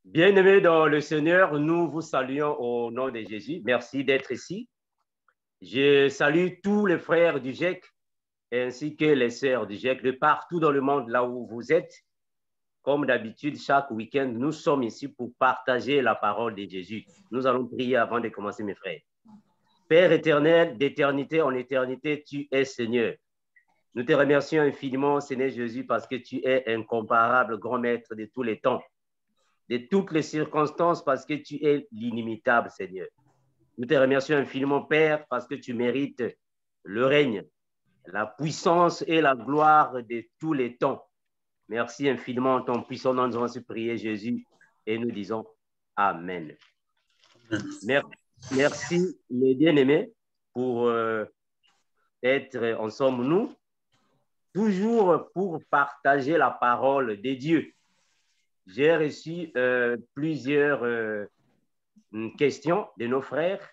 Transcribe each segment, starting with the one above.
Bien-aimés dans le Seigneur, nous vous saluons au nom de Jésus. Merci d'être ici. Je salue tous les frères du GIEC ainsi que les sœurs du GIEC de partout dans le monde, là où vous êtes. Comme d'habitude, chaque week-end, nous sommes ici pour partager la parole de Jésus. Nous allons prier avant de commencer, mes frères. Père éternel, d'éternité en éternité, tu es Seigneur. Nous te remercions infiniment, Seigneur Jésus, parce que tu es incomparable, grand maître de tous les temps, de toutes les circonstances, parce que tu es l'inimitable, Seigneur. Nous te remercions infiniment, Père, parce que tu mérites le règne, la puissance et la gloire de tous les temps. Merci infiniment en ton puissant nom, nous allons se prier, Jésus, et nous disons Amen. Merci, mes bien-aimés, pour être ensemble, nous, toujours pour partager la parole de Dieu. J'ai reçu plusieurs questions de nos frères.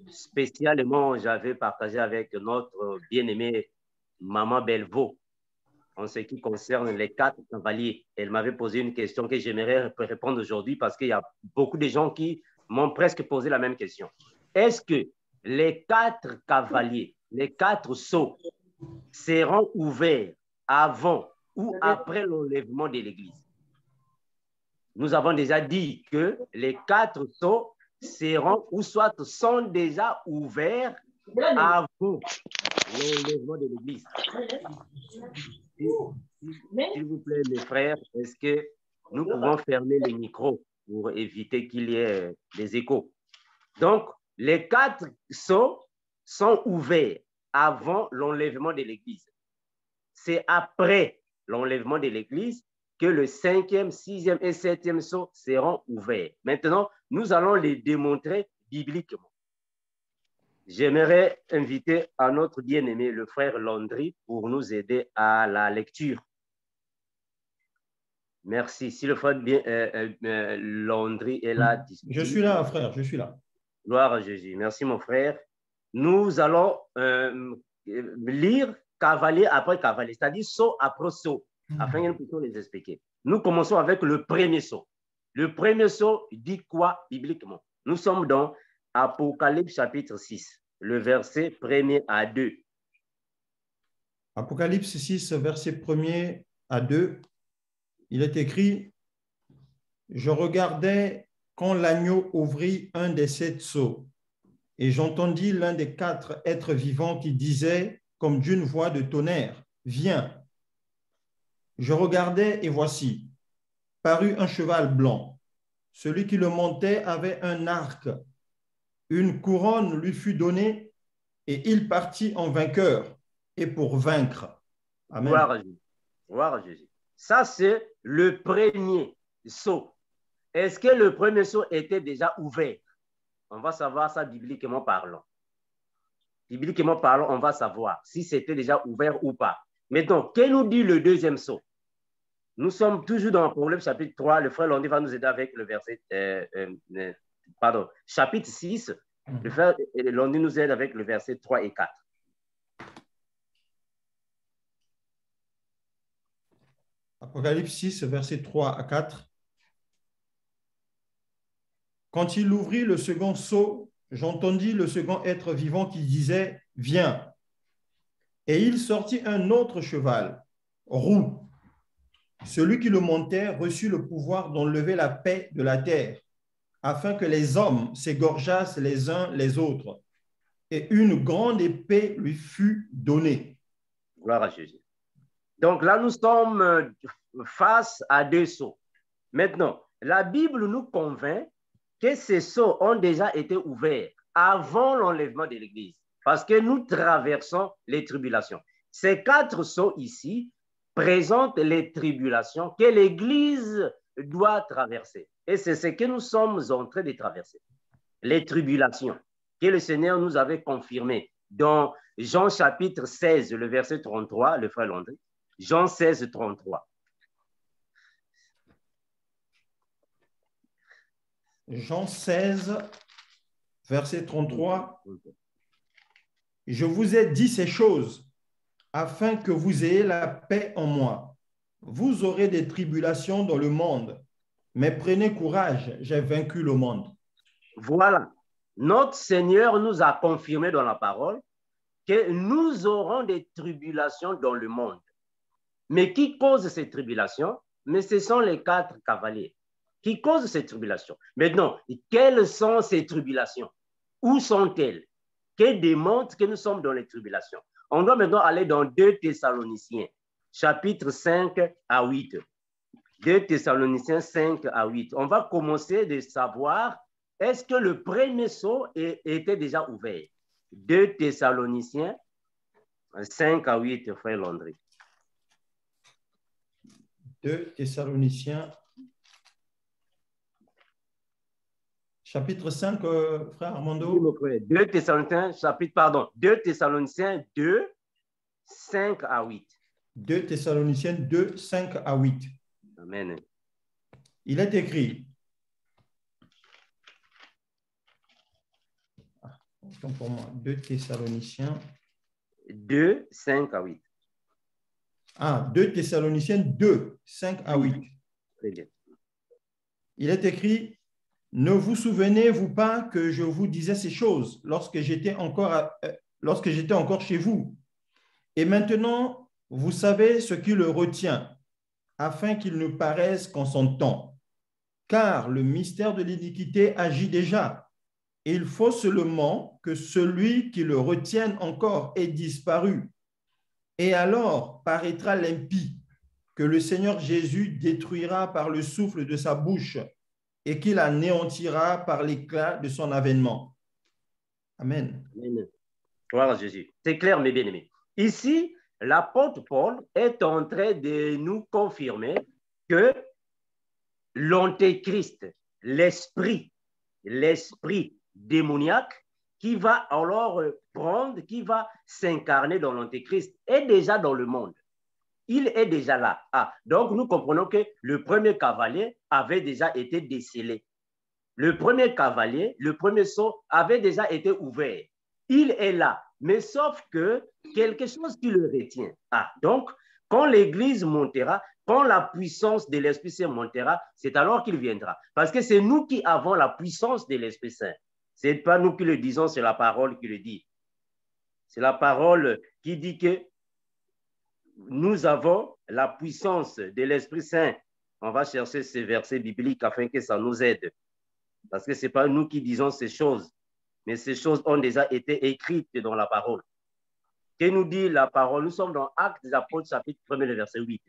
Spécialement, j'avais partagé avec notre bien-aimée Maman Belvaux en ce qui concerne les 4 cavaliers. Elle m'avait posé une question que j'aimerais répondre aujourd'hui parce qu'il y a beaucoup de gens qui m'ont presque posé la même question. Est-ce que les 4 cavaliers, les 4 sceaux seront ouverts avant ou après l'enlèvement de l'Église? Nous avons déjà dit que les 4 sceaux seront ou soit sont déjà ouverts avant l'enlèvement de l'Église. S'il vous plaît, mes frères, est-ce que nous pouvons fermer les micros pour éviter qu'il y ait des échos? Donc, les 4 sceaux sont ouverts avant l'enlèvement de l'Église. C'est après l'enlèvement de l'Église que le 5e, 6e et 7e sceau seront ouverts. Maintenant, nous allons les démontrer bibliquement. J'aimerais inviter à notre bien-aimé, le frère Landry, pour nous aider à la lecture. Merci. Si le frère Landry est là. Je suis là, frère, je suis là. Gloire à Jésus. Merci, mon frère. Nous allons lire cavalier après cavalier, c'est-à-dire saut après saut, afin que nous puissions les expliquer. Nous commençons avec le premier saut. Le premier saut dit quoi bibliquement? Nous sommes dans Apocalypse chapitre 6, le verset 1er à 2. Apocalypse 6, verset 1er à 2, il est écrit « Je regardais quand l'agneau ouvrit un des 7 sceaux, et j'entendis l'un des 4 êtres vivants qui disait, comme d'une voix de tonnerre, « Viens !» Je regardais et voici, parut un cheval blanc. Celui qui le montait avait un arc. Une couronne lui fut donnée et il partit en vainqueur et pour vaincre. Amen. Gloire à Jésus. Gloire à Jésus. Ça, c'est le premier sceau. Est-ce que le premier sceau était déjà ouvert? On va savoir ça bibliquement parlant. Bibliquement parlant, on va savoir si c'était déjà ouvert ou pas. Maintenant, que nous dit le deuxième sceau? Nous sommes toujours dans Proverbe chapitre 3. Le frère Landry va nous aider avec le verset, chapitre 6. Le frère Landry nous aide avec le verset 3 et 4. Apocalypse 6, verset 3 à 4. Quand il ouvrit le second sceau, j'entendis le second être vivant qui disait « Viens !» Et il sortit un autre cheval, roux. Celui qui le montait reçut le pouvoir d'enlever la paix de la terre, afin que les hommes s'égorgeassent les uns les autres. Et une grande épée lui fut donnée. Gloire à Jésus. Donc là, nous sommes face à 2 sceaux. Maintenant, la Bible nous convainc que ces sceaux ont déjà été ouverts avant l'enlèvement de l'Église, parce que nous traversons les tribulations. Ces 4 sceaux ici présentent les tribulations que l'Église doit traverser. Et c'est ce que nous sommes en train de traverser. Les tribulations que le Seigneur nous avait confirmées dans Jean chapitre 16, le verset 33, le frère Landry. Jean 16, 33. Jean 16, verset 33. « Je vous ai dit ces choses afin que vous ayez la paix en moi. Vous aurez des tribulations dans le monde, Mais prenez courage, j'ai vaincu le monde. Voilà. Notre Seigneur nous a confirmé dans la parole que nous aurons des tribulations dans le monde. Mais qui cause ces tribulations? Mais ce sont les 4 cavaliers qui causent ces tribulations. Maintenant, quelles sont ces tribulations? Où sont-elles? Qui démontrent que nous sommes dans les tribulations? On doit maintenant aller dans 2 Thessaloniciens, chapitre 5 à 8. 2 Thessaloniciens 5 à 8. On va commencer de savoir, est-ce que le premier sceau était déjà ouvert? 2 Thessaloniciens 5 à 8, frère Landry. 2 Thessaloniciens, chapitre 5, frère Armando. 2 Thessaloniciens, chapitre, 2 Thessaloniciens 2, 5 à 8. 2 Thessaloniciens 2, 5 à 8. Amen. Il est écrit, autant pour moi, 2 Thessaloniciens 2, 5 à 8. 2 Thessaloniciens 2, 5 à 8. Très bien. Il est écrit, ne vous souvenez-vous pas que je vous disais ces choses lorsque j'étais encore chez vous? Et maintenant, vous savez ce qui le retient, afin qu'il ne paraisse qu'en son temps. Car le mystère de l'iniquité agit déjà. Et il faut seulement que celui qui le retienne encore ait disparu. Et alors paraîtra l'impie, que le Seigneur Jésus détruira par le souffle de sa bouche et qu'il anéantira par l'éclat de son avènement. Amen. Amen. Gloire à Jésus. C'est clair, mes bien-aimés. Ici, l'apôtre Paul est en train de nous confirmer que l'antéchrist, l'esprit démoniaque qui va alors qui va s'incarner dans l'antéchrist est déjà dans le monde. Il est déjà là. Donc nous comprenons que le premier cavalier avait déjà été décelé. Le premier cavalier, le premier sceau avait déjà été ouvert. Il est là, mais sauf que quelque chose qui le retient. Donc, quand l'Église montera, quand la puissance de l'Esprit Saint montera, c'est alors qu'il viendra. Parce que c'est nous qui avons la puissance de l'Esprit Saint. Ce n'est pas nous qui le disons, c'est la parole qui le dit. C'est la parole qui dit que nous avons la puissance de l'Esprit Saint. On va chercher ces versets bibliques afin que ça nous aide. Parce que ce n'est pas nous qui disons ces choses, mais ces choses ont déjà été écrites dans la parole. Que nous dit la parole? Nous sommes dans Actes des Apôtres, chapitre 1, le verset 8.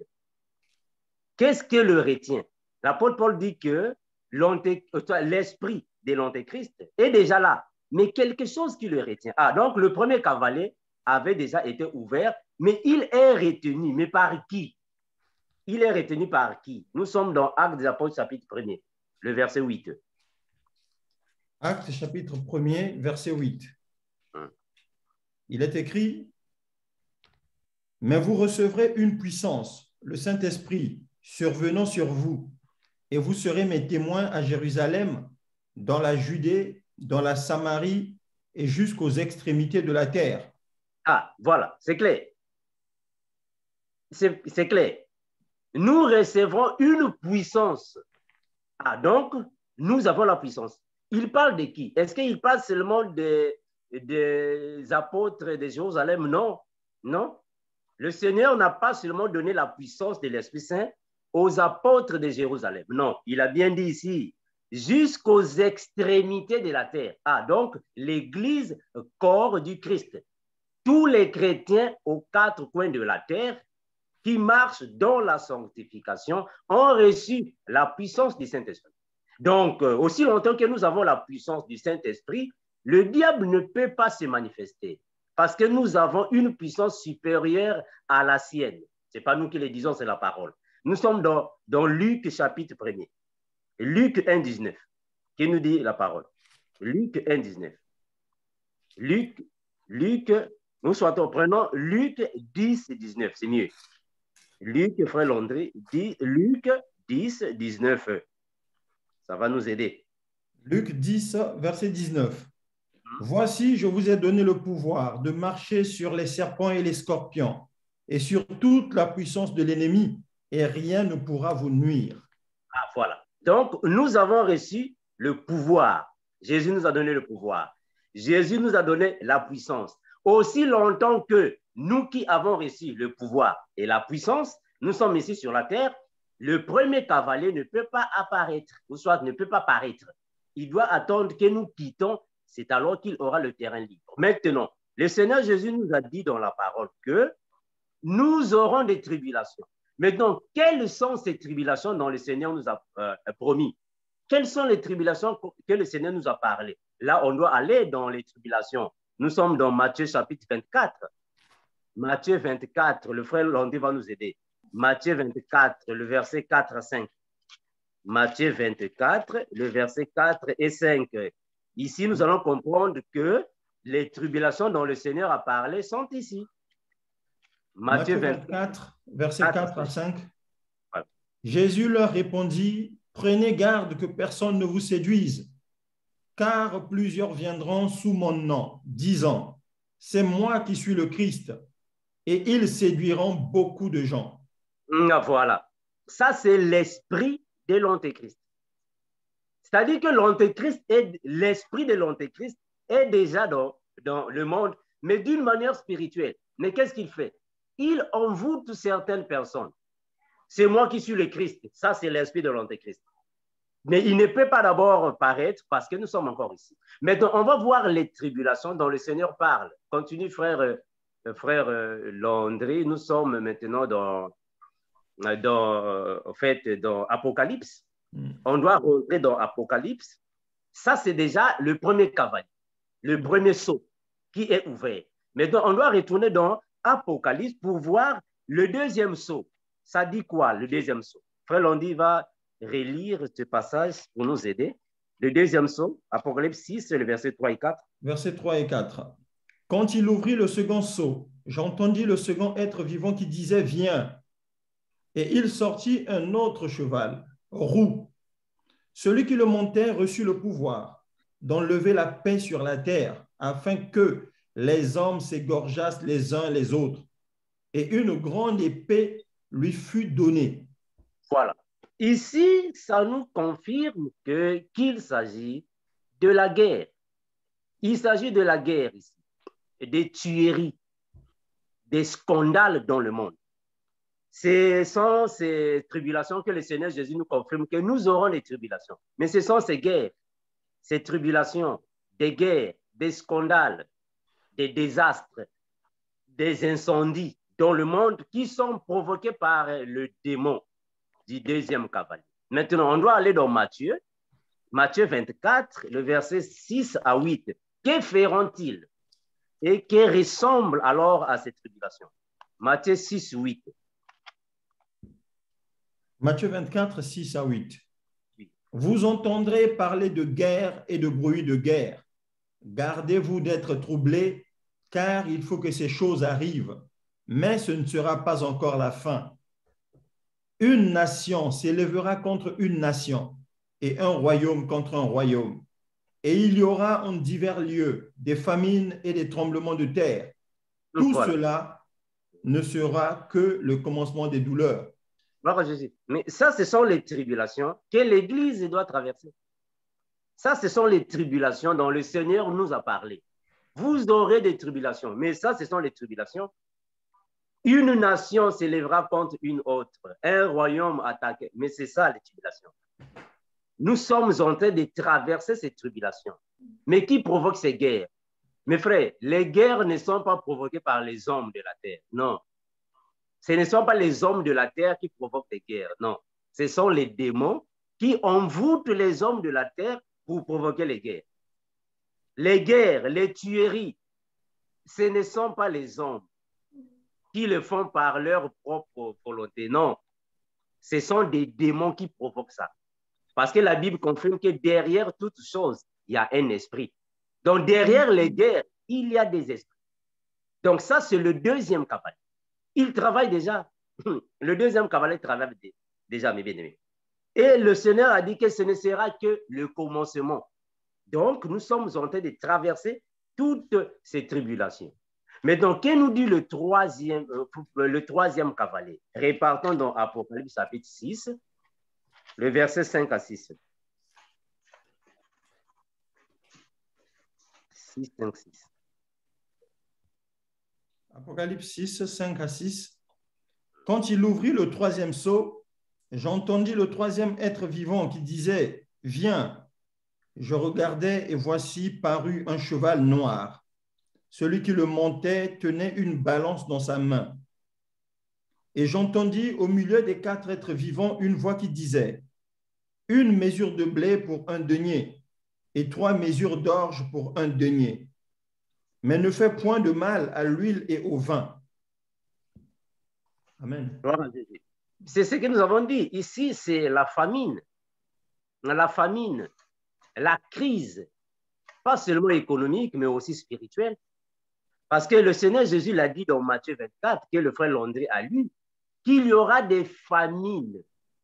Qu'est-ce que le retient? L'apôtre Paul dit que l'esprit de l'antéchrist est déjà là, mais quelque chose qui le retient. Donc le premier cavalier avait déjà été ouvert, mais il est retenu. Mais par qui? Il est retenu par qui? Nous sommes dans Actes des Apôtres, chapitre 1, le verset 8. Actes chapitre 1er, verset 8. Il est écrit, « Mais vous recevrez une puissance, le Saint-Esprit, survenant sur vous, et vous serez mes témoins à Jérusalem, dans la Judée, dans la Samarie et jusqu'aux extrémités de la terre. » Voilà, c'est clair. C'est clair. Nous recevrons une puissance. Donc, nous avons la puissance. Il parle de qui? Est-ce qu'il parle seulement des apôtres de Jérusalem? Non. Non. Le Seigneur n'a pas seulement donné la puissance de l'Esprit Saint aux apôtres de Jérusalem. Non, il a bien dit ici, jusqu'aux extrémités de la terre. Donc, l'Église, corps du Christ. Tous les chrétiens aux 4 coins de la terre qui marchent dans la sanctification ont reçu la puissance du Saint-Esprit. Donc, aussi longtemps que nous avons la puissance du Saint-Esprit, le diable ne peut pas se manifester parce que nous avons une puissance supérieure à la sienne. Ce n'est pas nous qui le disons, c'est la parole. Nous sommes dans Luc chapitre 1er. Luc 1, 19, qui nous dit la parole. Luc 1, 19. Luc, nous prenons Luc 10, 19, c'est mieux. Luc, frère Landry, dit Luc 10, 19. Ça va nous aider. Luc 10, verset 19. Voici, je vous ai donné le pouvoir de marcher sur les serpents et les scorpions et sur toute la puissance de l'ennemi, et rien ne pourra vous nuire. Voilà. Donc, nous avons reçu le pouvoir. Jésus nous a donné le pouvoir. Jésus nous a donné la puissance. Aussi longtemps que nous qui avons reçu le pouvoir et la puissance, nous sommes ici sur la terre, le premier cavalier ne peut pas apparaître, ou soit ne peut pas paraître. Il doit attendre que nous quittons, c'est alors qu'il aura le terrain libre. Maintenant, le Seigneur Jésus nous a dit dans la parole que nous aurons des tribulations. Maintenant, quelles sont ces tribulations dont le Seigneur nous a promis? Quelles sont les tribulations que le Seigneur nous a parlé? Là, on doit aller dans les tribulations. Nous sommes dans Matthieu chapitre 24. Matthieu 24, le frère Landry va nous aider. Matthieu 24, le verset 4 à 5. Matthieu 24, le verset 4 et 5. Ici, nous allons comprendre que les tribulations dont le Seigneur a parlé sont ici. Matthieu 24, verset 4 à 5. Voilà. Jésus leur répondit, « Prenez garde que personne ne vous séduise, car plusieurs viendront sous mon nom, disant, « C'est moi qui suis le Christ. » Et ils séduiront beaucoup de gens. Voilà. Ça, c'est l'esprit de l'Antéchrist. C'est-à-dire que l'Antéchrist, l'esprit de l'Antéchrist est déjà dans le monde, mais d'une manière spirituelle. Mais qu'est-ce qu'il fait? Il envoûte certaines personnes. C'est moi qui suis le Christ. Ça, c'est l'esprit de l'Antéchrist. Mais il ne peut pas d'abord paraître parce que nous sommes encore ici. Maintenant, on va voir les tribulations dont le Seigneur parle. Continue, frère Landry. Nous sommes maintenant dans Apocalypse. On doit rentrer dans Apocalypse. Ça, c'est déjà le premier cavalier, le premier sceau qui est ouvert. Maintenant, on doit retourner dans Apocalypse pour voir le deuxième sceau. Ça dit quoi, le deuxième sceau? Frère Landry va relire ce passage pour nous aider. Le deuxième sceau, Apocalypse 6, le verset 3 et 4. Verset 3 et 4. Quand il ouvrit le second sceau, j'entendis le second être vivant qui disait « Viens !» Et il sortit un autre cheval, roux. Celui qui le montait reçut le pouvoir d'enlever la paix sur la terre, afin que les hommes s'égorgeassent les uns les autres. Et une grande épée lui fut donnée. Voilà. Ici, ça nous confirme qu'il s'agit de la guerre. Il s'agit de la guerre ici, des tueries, des scandales dans le monde. Ce sont ces tribulations que le Seigneur Jésus nous confirme que nous aurons des tribulations. Mais ce sont ces guerres, ces tribulations, des guerres, des scandales, des désastres, des incendies dans le monde qui sont provoqués par le démon du deuxième cavalier. Maintenant, on doit aller dans Matthieu 24, le verset 6 à 8. Que feront-ils et qui ressemble alors à ces tribulations? Matthieu 6, 8. Matthieu 24, 6 à 8. Vous entendrez parler de guerre et de bruit de guerre. Gardez-vous d'être troublés, car il faut que ces choses arrivent, mais ce ne sera pas encore la fin. Une nation s'élèvera contre une nation et un royaume contre un royaume. Et il y aura en divers lieux des famines et des tremblements de terre. Tout cela ne sera que le commencement des douleurs. Mais ça, ce sont les tribulations que l'Église doit traverser. Ça, ce sont les tribulations dont le Seigneur nous a parlé. Vous aurez des tribulations, mais ça, ce sont les tribulations. Une nation s'élèvera contre une autre, un royaume attaqué. Mais c'est ça, les tribulations. Nous sommes en train de traverser ces tribulations. Mais qui provoque ces guerres? Mes frères, les guerres ne sont pas provoquées par les hommes de la terre. Non. Ce ne sont pas les hommes de la terre qui provoquent des guerres. Non. Ce sont les démons qui envoûtent les hommes de la terre pour provoquer les guerres. Les guerres, les tueries, ce ne sont pas les hommes qui le font par leur propre volonté. Non. Ce sont des démons qui provoquent ça. Parce que la Bible confirme que derrière toute chose, il y a un esprit. Donc, derrière les guerres, il y a des esprits. Donc, ça, c'est le deuxième cavalier. Il travaille déjà. Le deuxième cavalier travaille déjà, mes bien-aimés. Et le Seigneur a dit que ce ne sera que le commencement. Donc, nous sommes en train de traverser toutes ces tribulations. Mais donc, que nous dit le troisième cavalier? Repartons dans Apocalypse chapitre 6. Le verset 5 à 6. 6, 5, 6. Apocalypse 6, 5 à 6. Quand il ouvrit le troisième sceau, j'entendis le troisième être vivant qui disait, « Viens !» Je regardais et voici parut un cheval noir. Celui qui le montait tenait une balance dans sa main. Et j'entendis au milieu des quatre êtres vivants une voix qui disait, « Une mesure de blé pour un denier et 3 mesures d'orge pour un denier. Mais ne fais point de mal à l'huile et au vin. » Amen. C'est ce que nous avons dit. Ici, c'est la famine. La famine, la crise, pas seulement économique, mais aussi spirituelle. Parce que le Seigneur Jésus l'a dit dans Matthieu 24, que le frère Landry a lu, qu'il y aura des famines.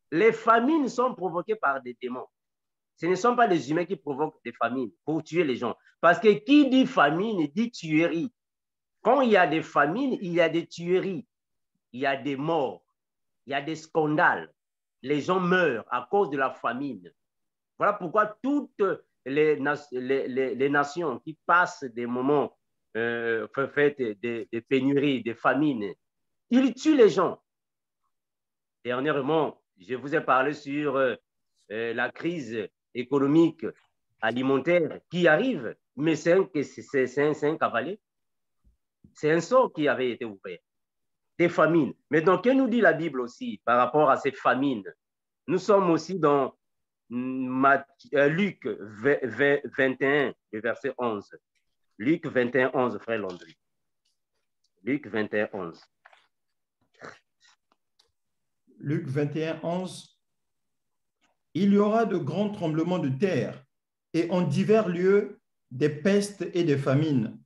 Les famines sont provoquées par des démons. Ce ne sont pas les humains qui provoquent des famines pour tuer les gens. Parce que qui dit famine dit tuerie. Quand il y a des famines, il y a des tueries, il y a des morts, il y a des scandales. Les gens meurent à cause de la famine. Voilà pourquoi toutes les nations qui passent des moments fait des pénuries, des famines, ils tuent les gens. Dernièrement, je vous ai parlé sur la crise économique alimentaire qui arrive, mais c'est un cavalier. C'est un sort qui avait été ouvert. Des famines. Mais donc, que nous dit la Bible aussi par rapport à ces famines? Nous sommes aussi dans Luc 21, le verset 11. Luc 21, 11, frère Landry. Luc 21, 11. Luc 21, 11. Il y aura de grands tremblements de terre et en divers lieux des pestes et des famines.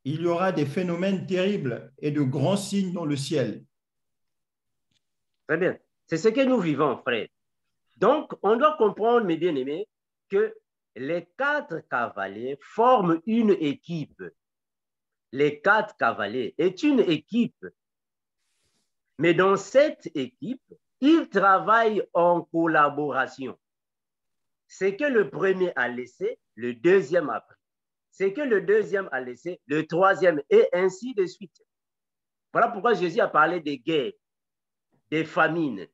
Il y aura des phénomènes terribles et de grands signes dans le ciel. Très bien. C'est ce que nous vivons, frère. Donc, on doit comprendre, mes bien-aimés, que les 4 cavaliers forment une équipe. Les 4 cavaliers est une équipe. Mais dans cette équipe, ils travaillent en collaboration. Ce que le premier a laissé, le deuxième a pris. Ce que le deuxième a laissé, le troisième, et ainsi de suite. Voilà pourquoi Jésus a parlé des guerres, des famines,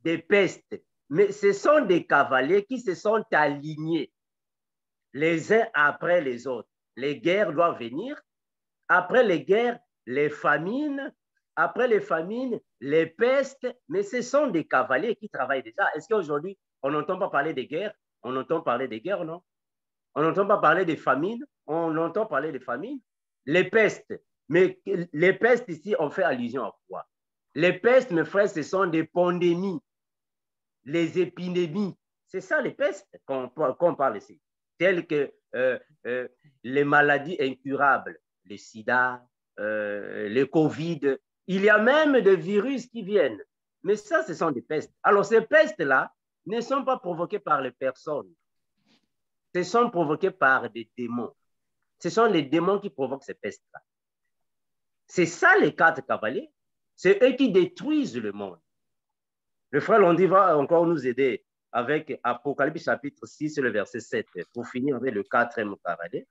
des pestes. Mais ce sont des cavaliers qui se sont alignés les uns après les autres. Les guerres doivent venir. Après les guerres, les famines. Après les famines, les pestes. Mais ce sont des cavaliers qui travaillent déjà. Est-ce qu'aujourd'hui, on n'entend pas parler des guerres? On entend parler des guerres, non? On n'entend pas parler des famines? On entend parler des famines. Les pestes. Mais les pestes ici, on fait allusion à quoi? Les pestes, mes frères, ce sont des pandémies. Les épidémies. C'est ça les pestes qu'on parle ici. Telles que les maladies incurables, le sida, le Covid. Il y a même des virus qui viennent. Mais ça, ce sont des pestes. Alors, ces pestes-là ne sont pas provoquées par les personnes. Ce sont provoquées par des démons. Ce sont les démons qui provoquent ces pestes-là. C'est ça les 4 cavaliers. C'est eux qui détruisent le monde. Le frère Landry va encore nous aider avec Apocalypse chapitre 6, le verset 7, pour finir avec le 4e cavalier.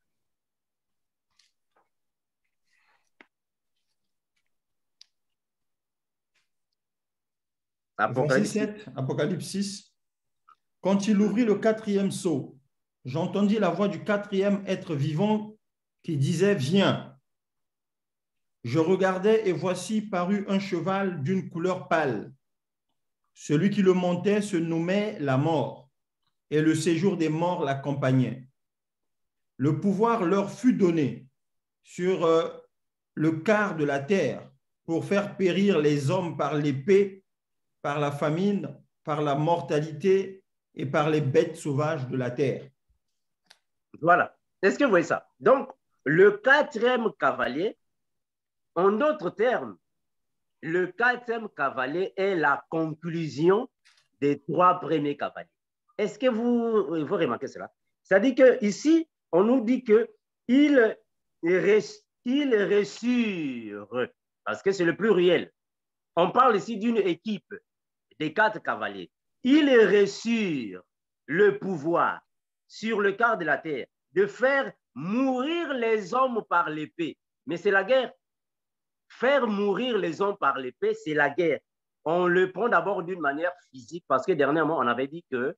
Verset 7, Apocalypse 6. Quand il ouvrit le 4e sceau, j'entendis la voix du 4e être vivant qui disait, « Viens !» Je regardais et voici parut un cheval d'une couleur pâle. Celui qui le montait se nommait la mort, et le séjour des morts l'accompagnait. Le pouvoir leur fut donné sur le quart de la terre pour faire périr les hommes par l'épée, par la famine, par la mortalité et par les bêtes sauvages de la terre. Voilà. Est-ce que vous voyez ça? Donc, le 4e cavalier, en d'autres termes, le 4e cavalier est la conclusion des 3 premiers cavaliers. Est-ce que vous remarquez cela? C'est-à-dire qu'ici, on nous dit qu'ils reçurent, parce que c'est le pluriel. On parle ici d'une équipe des 4 cavaliers. ils reçurent le pouvoir sur le quart de la terre de faire mourir les hommes par l'épée. Mais c'est la guerre. Faire mourir les hommes par l'épée, c'est la guerre. On le prend d'abord d'une manière physique parce que dernièrement, on avait dit que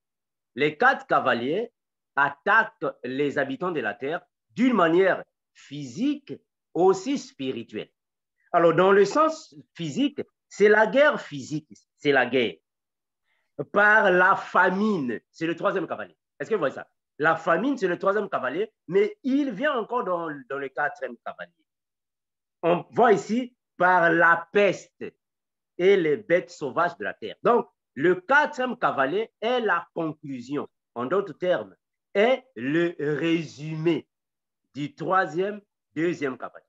les 4 cavaliers attaquent les habitants de la terre d'une manière physique, aussi spirituelle. Alors, dans le sens physique, c'est la guerre physique, c'est la guerre. Par la famine, c'est le 3e cavalier. Est-ce que vous voyez ça? La famine, c'est le 3e cavalier, mais il vient encore dans le 4e cavalier. On voit ici par la peste et les bêtes sauvages de la terre. Donc, le 4e cavalier est la conclusion, en d'autres termes, est le résumé du 3e, 2e cavalier.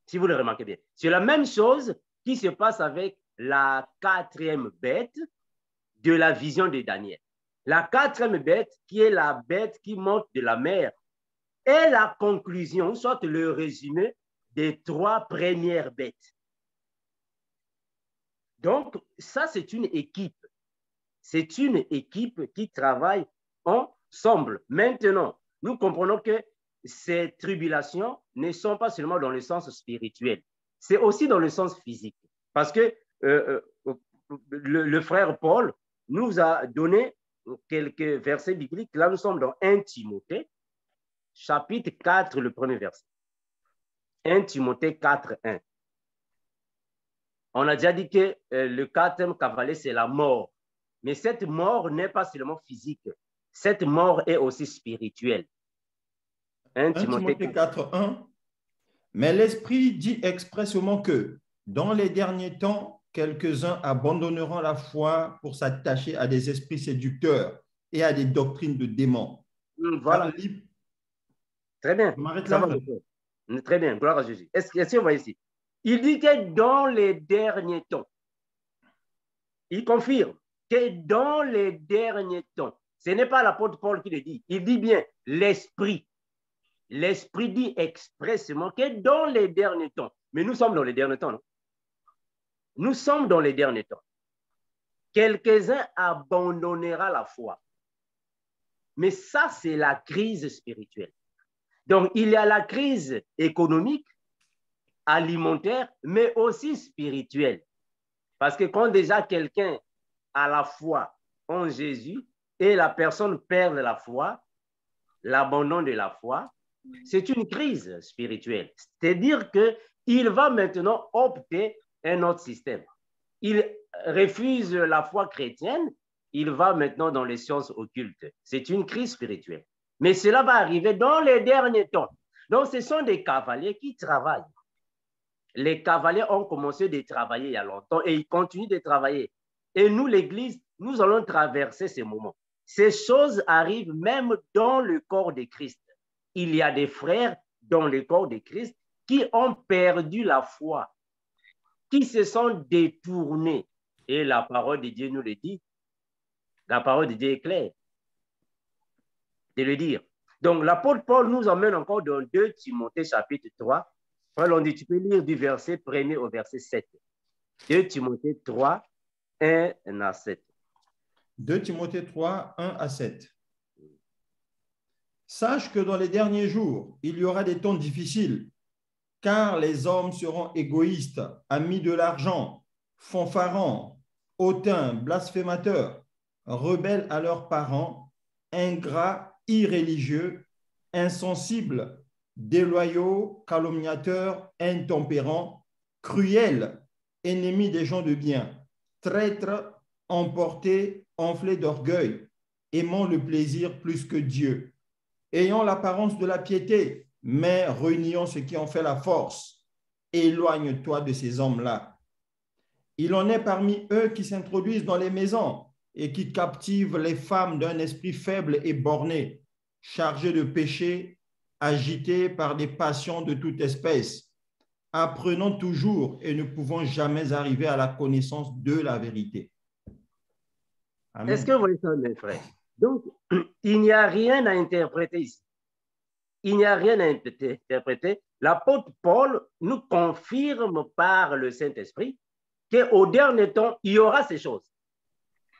Si vous le remarquez bien. C'est la même chose qui se passe avec la 4e bête de la vision de Daniel. La 4e bête, qui est la bête qui monte de la mer, est la conclusion, soit le résumé des 3 premières bêtes. Donc, ça, c'est une équipe. C'est une équipe qui travaille ensemble. Maintenant, nous comprenons que ces tribulations ne sont pas seulement dans le sens spirituel, c'est aussi dans le sens physique. Parce que le frère Paul nous a donné quelques versets bibliques. Là, nous sommes dans 1 Timothée, chapitre 4, le premier verset. 1 Timothée 4, 1. On a déjà dit que le 4e cavalier, c'est la mort. Mais cette mort n'est pas seulement physique. Cette mort est aussi spirituelle. 1 Timothée 4, 1. Mais l'Esprit dit expressément que dans les derniers temps, quelques-uns abandonneront la foi pour s'attacher à des esprits séducteurs et à des doctrines de démons. Voilà. Très bien. Ça va. Très bien. Gloire à Jésus. Est-ce qu'on voit ici? Il dit que dans les derniers temps, il confirme que dans les derniers temps, ce n'est pas l'apôtre Paul qui le dit, il dit bien l'Esprit. L'Esprit dit expressément que dans les derniers temps, mais nous sommes dans les derniers temps, non? Nous sommes dans les derniers temps. Quelques-uns abandonneront la foi. Mais ça, c'est la crise spirituelle. Donc, il y a la crise économique, alimentaire, mais aussi spirituelle. Parce que quand déjà quelqu'un a la foi en Jésus et la personne perd la foi, l'abandon de la foi, c'est une crise spirituelle. C'est-à-dire qu'il va maintenant opter un autre système. Il refuse la foi chrétienne, il va maintenant dans les sciences occultes. C'est une crise spirituelle. Mais cela va arriver dans les derniers temps. Donc, ce sont des cavaliers qui travaillent. Les cavaliers ont commencé de travailler il y a longtemps et ils continuent de travailler. Et nous, l'Église, nous allons traverser ces moments. Ces choses arrivent même dans le corps de Christ. Il y a des frères dans le corps de Christ qui ont perdu la foi, qui se sont détournés. Et la parole de Dieu nous le dit. La parole de Dieu est claire de le dire. Donc, l'apôtre Paul nous emmène encore dans 2 Timothée chapitre 3. On dit, tu peux lire du verset 1er au verset 7. 2 Timothée 3, 1 à 7. 2 Timothée 3, 1 à 7. Sache que dans les derniers jours, il y aura des temps difficiles, car les hommes seront égoïstes, amis de l'argent, fanfarons, hautains, blasphémateurs, rebelles à leurs parents, ingrats, irréligieux, insensibles, déloyaux, calomniateurs, intempérants, cruels, ennemis des gens de bien, traîtres, emportés, enflés d'orgueil, aimant le plaisir plus que Dieu, ayant l'apparence de la piété, mais reniant ce qui en fait la force. Éloigne-toi de ces hommes-là. Il en est parmi eux qui s'introduisent dans les maisons et qui captivent les femmes d'un esprit faible et borné, chargés de péché, agités par des passions de toute espèce, apprenant toujours et ne pouvant jamais arriver à la connaissance de la vérité. Amen. Est-ce que vous voyez ça, mes frères? Donc, il n'y a rien à interpréter ici. Il n'y a rien à interpréter. L'apôtre Paul nous confirme par le Saint-Esprit qu'au dernier temps, il y aura ces choses.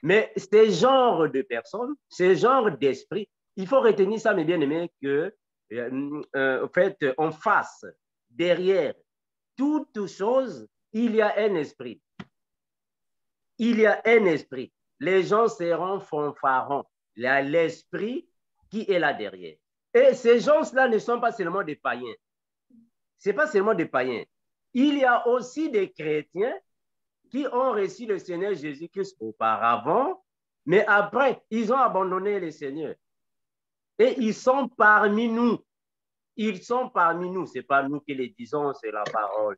Mais ces genres de personnes, ces genres d'esprit, il faut retenir ça, mes bien-aimés, que, en fait, en face, derrière toute chose, il y a un esprit. Il y a un esprit. Les gens seront fanfarons. Il y a l'esprit qui est là derrière. Et ces gens-là ne sont pas seulement des païens. Ce n'est pas seulement des païens. Il y a aussi des chrétiens qui ont reçu le Seigneur Jésus-Christ auparavant, mais après, ils ont abandonné le Seigneur. Et ils sont parmi nous. Ils sont parmi nous. Ce n'est pas nous qui les disons, c'est la parole.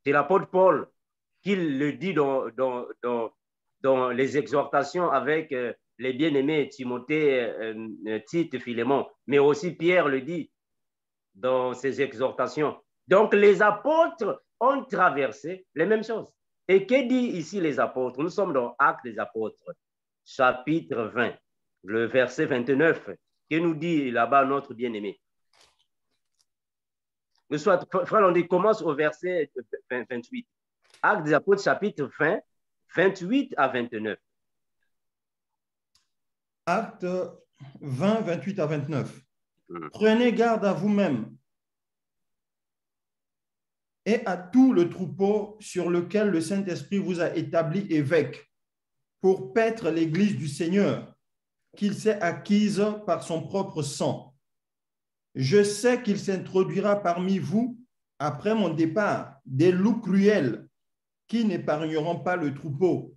C'est l'apôtre Paul qui le dit dans les exhortations avec les bien-aimés Timothée, Tite, Philémon, mais aussi Pierre le dit dans ses exhortations. Donc, les apôtres ont traversé les mêmes choses. Et que dit ici les apôtres? Nous sommes dans Actes des apôtres, chapitre 20, le verset 29, que nous dit là-bas notre bien-aimé. Frère, on dit, commence au verset 28. Actes des apôtres, chapitre 20, 28 à 29. Acte 20, 28 à 29. Prenez garde à vous-même et à tout le troupeau sur lequel le Saint-Esprit vous a établi évêque pour paître l'Église du Seigneur, qu'il s'est acquise par son propre sang. Je sais qu'il s'introduira parmi vous, après mon départ, des loups cruels qui n'épargneront pas le troupeau.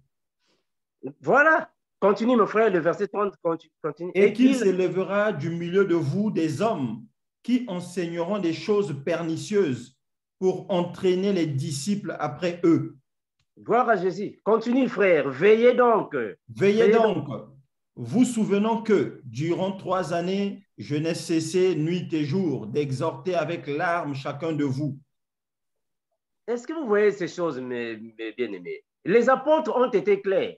Voilà. Continue, mon frère, le verset 30. Continue. Et qu'il s'élèvera du milieu de vous des hommes qui enseigneront des choses pernicieuses pour entraîner les disciples après eux. Gloire à Jésus. Continue, frère. Veillez donc. Veillez donc, vous souvenant que, durant 3 années, je n'ai cessé nuit et jour d'exhorter avec larmes chacun de vous. Est-ce que vous voyez ces choses, mes bien-aimés? Les apôtres ont été clairs.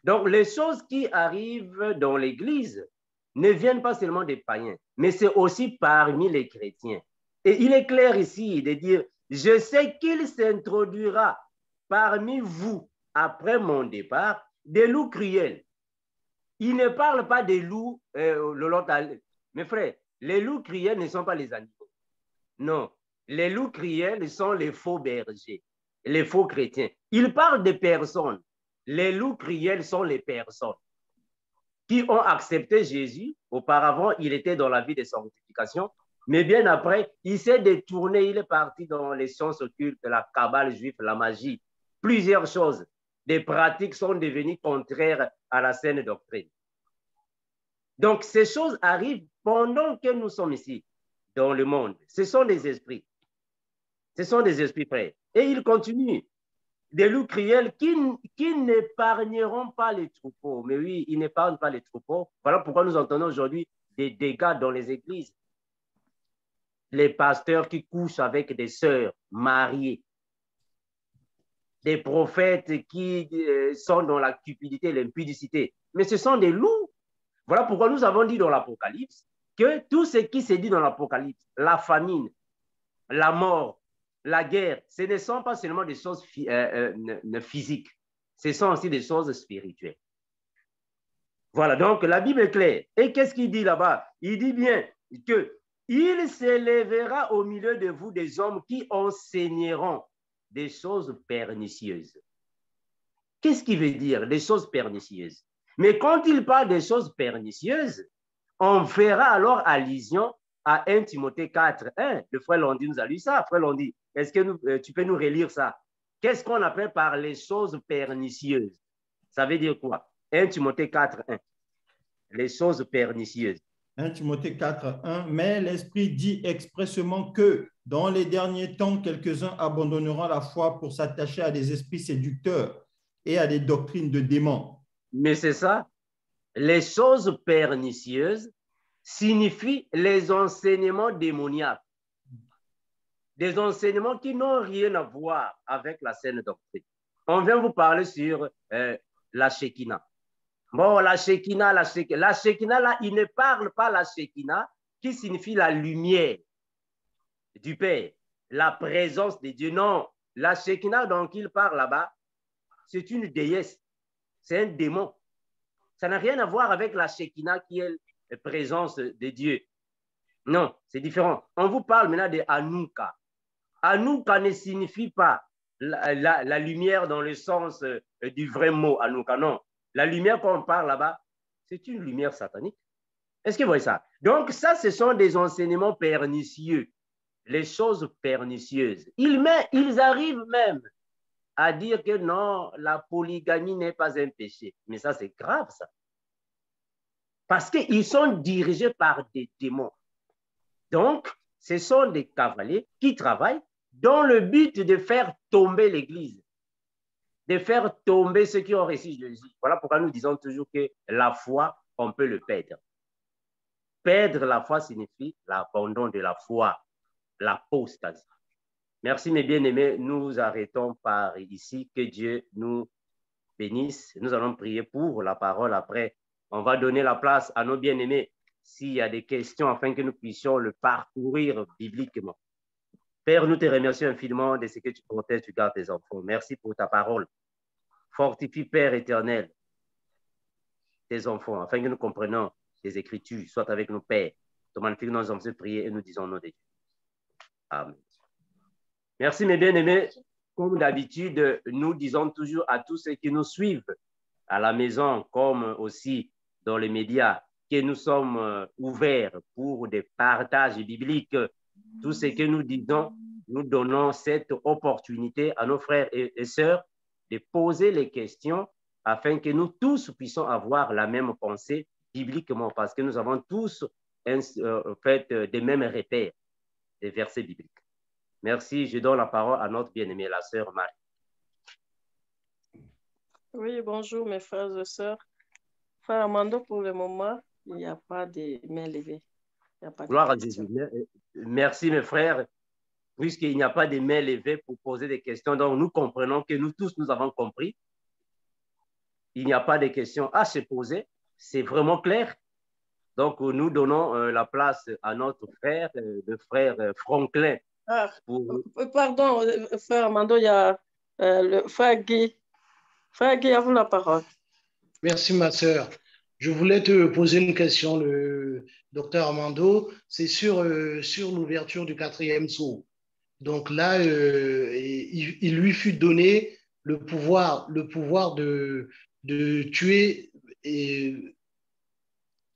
Donc, les choses qui arrivent dans l'Église ne viennent pas seulement des païens, mais c'est aussi parmi les chrétiens. Et il est clair ici de dire, je sais qu'il s'introduira parmi vous, après mon départ, des loups cruels. Il ne parle pas des loups, mes frères, les loups cruels ne sont pas les animaux. Non, les loups cruels sont les faux bergers, les faux chrétiens. Il parle de personnes. Les loups cruels sont les personnes qui ont accepté Jésus. Auparavant, il était dans la vie de sanctification, mais bien après, il s'est détourné, il est parti dans les sciences occultes, la cabale juive, la magie, plusieurs choses. Des pratiques sont devenues contraires à la saine doctrine. Donc, ces choses arrivent pendant que nous sommes ici, dans le monde. Ce sont des esprits. Ce sont des esprits frères. Et il continue. Des loups cruels qui n'épargneront pas les troupeaux. Mais oui, ils n'épargnent pas les troupeaux. Voilà pourquoi nous entendons aujourd'hui des dégâts dans les églises. Les pasteurs qui couchent avec des sœurs mariées. Des prophètes qui sont dans la cupidité, l'impudicité. Mais ce sont des loups. Voilà pourquoi nous avons dit dans l'Apocalypse que tout ce qui s'est dit dans l'Apocalypse, la famine, la mort, la guerre, ce ne sont pas seulement des choses physiques, ce sont aussi des choses spirituelles. Voilà, donc la Bible est claire. Et qu'est-ce qu'il dit là-bas? Il dit bien qu'il s'élèvera au milieu de vous des hommes qui enseigneront des choses pernicieuses. Qu'est-ce qu'il veut dire, des choses pernicieuses? Mais quand il parle des choses pernicieuses, on fera alors allusion à 1 Timothée 4, 1. Le frère Londi nous a lu ça. Frère Londi, est-ce que tu peux nous relire ça? Qu'est-ce qu'on appelle par les choses pernicieuses? Ça veut dire quoi? 1 Timothée 4, 1. Les choses pernicieuses. 1 Timothée 4, 1. Mais l'Esprit dit expressément que dans les derniers temps, quelques-uns abandonneront la foi pour s'attacher à des esprits séducteurs et à des doctrines de démons. Mais c'est ça. Les choses pernicieuses signifient les enseignements démoniaques. Des enseignements qui n'ont rien à voir avec la saine doctrine. On vient vous parler sur la Shekinah. Bon, la Shekinah, là, il ne parle pas la Shekinah qui signifie la lumière du Père, la présence de Dieu. Non, la Shekinah dont il parle là-bas, c'est une déesse. c'est un démon. Ça n'a rien à voir avec la Shekinah qui est la présence de Dieu. Non, c'est différent. On vous parle maintenant de Hanouka. Hanouka ne signifie pas la lumière dans le sens du vrai mot Hanouka. Non, la lumière qu'on parle là-bas, c'est une lumière satanique. Est-ce que vous voyez ça? Donc ça, ce sont des enseignements pernicieux, les choses pernicieuses. Ils arrivent même à dire que non, la polygamie n'est pas un péché. Mais ça, c'est grave, ça. Parce qu'ils sont dirigés par des démons. Donc, ce sont des cavaliers qui travaillent dans le but de faire tomber l'Église, de faire tomber ceux qui ont reçu Jésus. Voilà pourquoi nous disons toujours que la foi, on peut le perdre. Perdre la foi signifie l'abandon de la foi, l'apostasie. Merci mes bien-aimés, nous arrêtons par ici. Que Dieu nous bénisse. Nous allons prier pour la parole après. On va donner la place à nos bien-aimés s'il y a des questions afin que nous puissions le parcourir bibliquement. Père, nous te remercions infiniment de ce que tu protèges, tu gardes tes enfants. Merci pour ta parole. Fortifie, Père éternel, tes enfants, afin que nous comprenions les Écritures, soit avec nos pères. Te magnifique, nous allons prier et nous disons nom de Dieu. Amen. Merci, mes bien-aimés. Comme d'habitude, nous disons toujours à tous ceux qui nous suivent à la maison, comme aussi dans les médias, que nous sommes ouverts pour des partages bibliques. Tout ce que nous disons, nous donnons cette opportunité à nos frères et sœurs de poser les questions afin que nous tous puissions avoir la même pensée bibliquement, parce que nous avons tous fait des mêmes repères, des versets bibliques. Merci, je donne la parole à notre bien-aimée, la sœur Marie. Oui, bonjour mes frères et sœurs. Frère Armando, pour le moment, il n'y a pas de main levée. Gloire à Jésus. Merci mes frères, puisqu'il n'y a pas de main levée pour poser des questions. Donc nous comprenons que nous tous, nous avons compris. Il n'y a pas de questions à se poser. C'est vraiment clair. Donc nous donnons la place à notre frère, le frère Franklin. Pardon, frère Armando, il y a le frère Guy. Frère Guy, à vous la parole. Merci, ma sœur. Je voulais te poser une question, le docteur Armando. C'est sur l'ouverture du 4e sceau. Donc là, il lui fut donné le pouvoir de tuer. Et